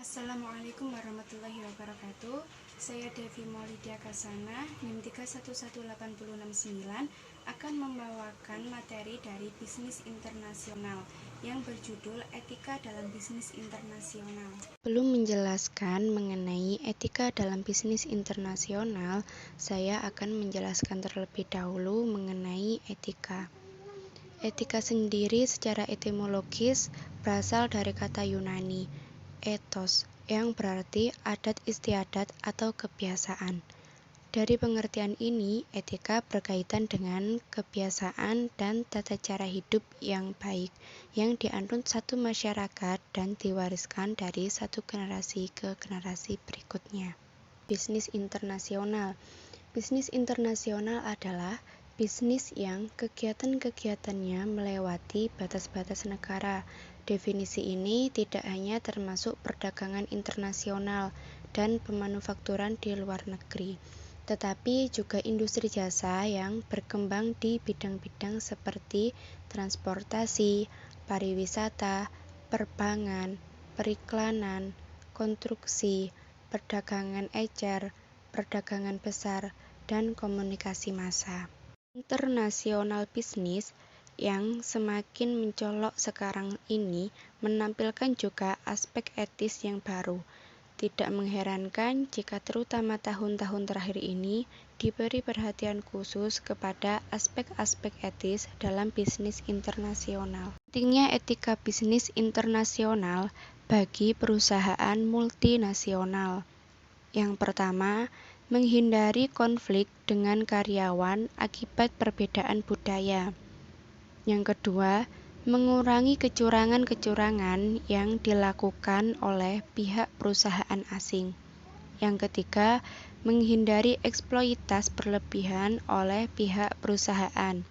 Assalamualaikum warahmatullahi wabarakatuh. Saya Devi Maulidia Kasana, NIM 318069 akan membawakan materi dari bisnis internasional yang berjudul Etika dalam Bisnis Internasional. Belum menjelaskan mengenai etika dalam bisnis internasional, saya akan menjelaskan terlebih dahulu mengenai etika. Etika sendiri secara etimologis berasal dari kata Yunani, ethos, yang berarti adat istiadat atau kebiasaan. Dari pengertian ini, etika berkaitan dengan kebiasaan dan tata cara hidup yang baik yang dianut satu masyarakat dan diwariskan dari satu generasi ke generasi berikutnya. Bisnis internasional. Bisnis internasional adalah bisnis yang kegiatan-kegiatannya melewati batas-batas negara. Definisi ini tidak hanya termasuk perdagangan internasional dan pemanufakturan di luar negeri, tetapi juga industri jasa yang berkembang di bidang-bidang seperti transportasi, pariwisata, perbankan, periklanan, konstruksi, perdagangan ecer, perdagangan besar, dan komunikasi massa. Internasional bisnis yang semakin mencolok sekarang ini menampilkan juga aspek etis yang baru. Tidak mengherankan jika terutama tahun-tahun terakhir ini diberi perhatian khusus kepada aspek-aspek etis dalam bisnis internasional. Pentingnya etika bisnis internasional bagi perusahaan multinasional. Yang pertama, menghindari konflik dengan karyawan akibat perbedaan budaya. Yang kedua, mengurangi kecurangan-kecurangan yang dilakukan oleh pihak perusahaan asing. Yang ketiga, menghindari eksploitasi berlebihan oleh pihak perusahaan.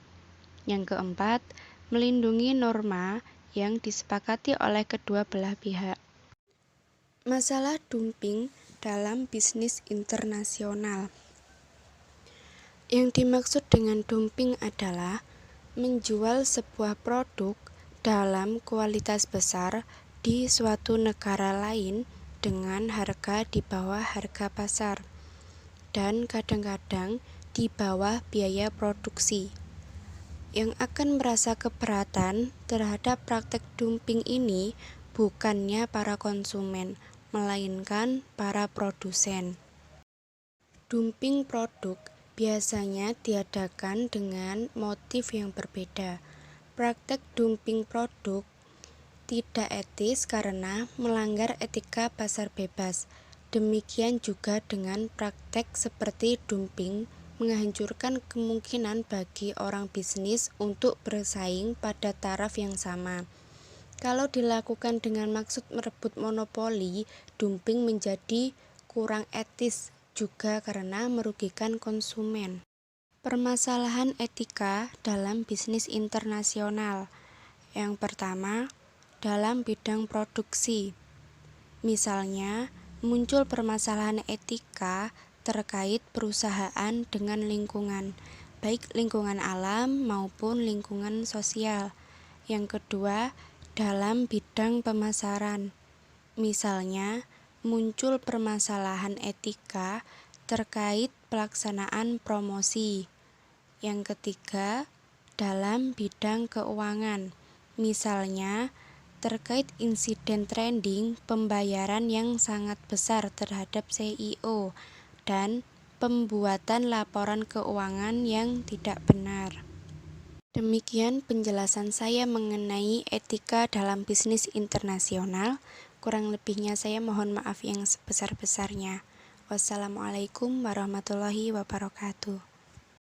Yang keempat, melindungi norma yang disepakati oleh kedua belah pihak. Masalah dumping dalam bisnis internasional. Yang dimaksud dengan dumping adalah menjual sebuah produk dalam kualitas besar di suatu negara lain dengan harga di bawah harga pasar dan kadang-kadang di bawah biaya produksi. Yang akan merasa keberatan terhadap praktek dumping ini bukannya para konsumen, melainkan para produsen. Dumping produk biasanya diadakan dengan motif yang berbeda. Praktek dumping produk tidak etis karena melanggar etika pasar bebas. Demikian juga dengan praktek seperti dumping menghancurkan kemungkinan bagi orang bisnis untuk bersaing pada taraf yang sama. Kalau dilakukan dengan maksud merebut monopoli, dumping menjadi kurang etis juga karena merugikan konsumen. Permasalahan etika dalam bisnis internasional. Yang pertama, dalam bidang produksi. Misalnya, muncul permasalahan etika terkait perusahaan dengan lingkungan, baik lingkungan alam maupun lingkungan sosial. Yang kedua, dalam bidang pemasaran. Misalnya, muncul permasalahan etika terkait pelaksanaan promosi. Yang ketiga, dalam bidang keuangan. Misalnya, terkait insiden trending pembayaran yang sangat besar terhadap CEO dan pembuatan laporan keuangan yang tidak benar. Demikian penjelasan saya mengenai etika dalam bisnis internasional. Kurang lebihnya saya mohon maaf yang sebesar-besarnya. Wassalamualaikum warahmatullahi wabarakatuh.